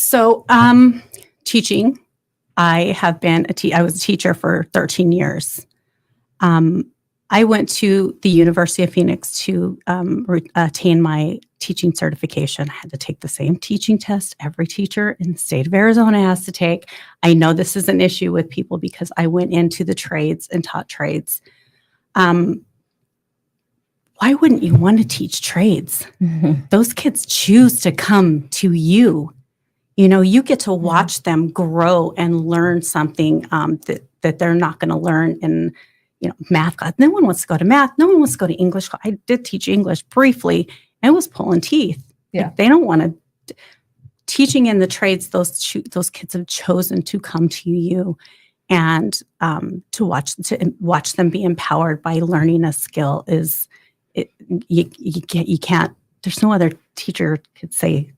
So, teaching. I have been I was a teacher for 13 years. I went to the University of Phoenix to attain my teaching certification. I had to take the same teaching test every teacher in the state of Arizona has to take. I know this is an issue with people because I went into the trades and taught trades. Why wouldn't you want to teach trades? Mm-hmm. Those kids choose to come to you. You know, you get to watch them grow and learn something that they're not going to learn in, math class. No one wants to go to math. No one wants to go to English class. I did teach English briefly, and it was pulling teeth. Yeah. Like, they don't want to. Teaching in the trades, those kids have chosen to come to you, and to watch them be empowered by learning a skill is, you can't. There's no other teacher could say,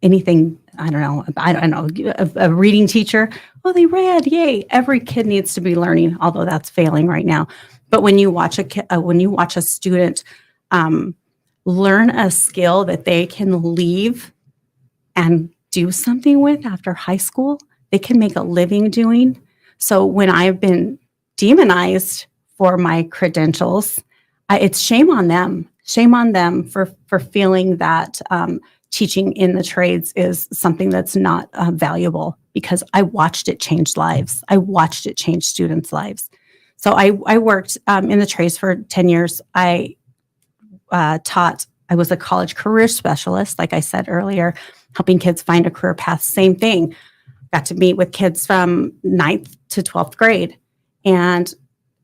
anything. I don't know. A reading teacher. Oh, they read. Yay. Every kid needs to be learning, although that's failing right now. But when you watch a student learn a skill that they can leave and do something with after high school, they can make a living doing. So when I've been demonized for my credentials, it's shame on them. Shame on them for feeling that teaching in the trades is something that's not valuable, because I watched it change lives. I watched it change students' lives. So I worked in the trades for 10 years. I was a college career specialist, like I said earlier, helping kids find a career path. Same thing. Got to meet with kids from 9th to 12th grade and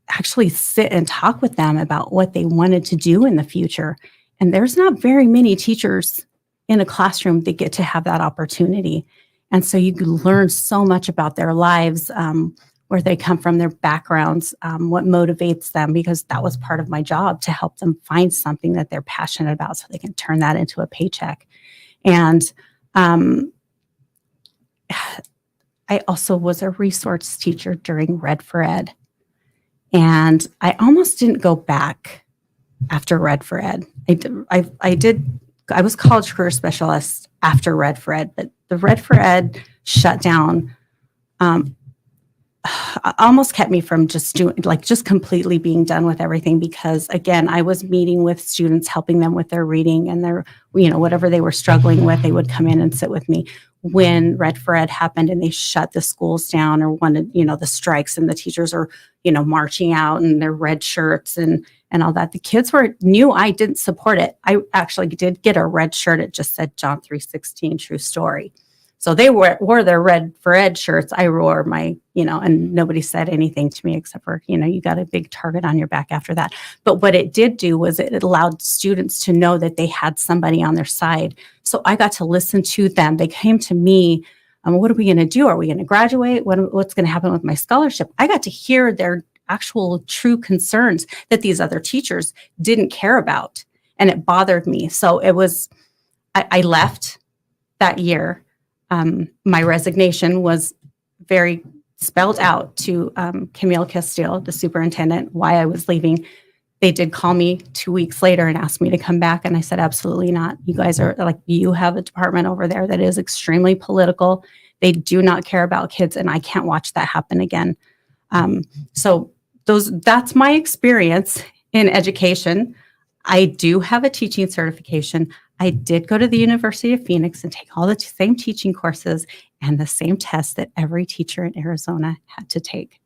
actually sit and talk with them about what they wanted to do in the future. And there's not very many teachers in a classroom that get to have that opportunity. And so you learn so much about their lives, where they come from, their backgrounds, what motivates them, because that was part of my job, to help them find something that they're passionate about so they can turn that into a paycheck. And I also was a resource teacher during Red for Ed. And I almost didn't go back after Red for Ed. I was college career specialist after Red for Ed, but the Red for Ed shutdown almost kept me from just completely being done with everything, because again, I was meeting with students, helping them with their reading and their, whatever they were struggling with, they would come in and sit with me. When Red for Ed happened and they shut the schools down, or wanted, the strikes, and the teachers are, marching out in their red shirts and all that, the kids knew I didn't support it. I actually did get a red shirt. It just said John 3:16, true story. So they wore their Red for Ed shirts. I wore my, and nobody said anything to me except for, you got a big target on your back after that. But what it did do was it allowed students to know that they had somebody on their side. So I got to listen to them. They came to me, what are we going to do? Are we going to graduate? What's going to happen with my scholarship? I got to hear their actual true concerns that these other teachers didn't care about. And it bothered me. So I left that year. My resignation was very spelled out to Camille Castile, the superintendent, why I was leaving. They did call me 2 weeks later and asked me to come back. And I said, absolutely not. You guys are you have a department over there that is extremely political. They do not care about kids, and I can't watch that happen again. So that's my experience in education. I do have a teaching certification. I did go to the University of Phoenix and take all the same teaching courses and the same tests that every teacher in Arizona had to take.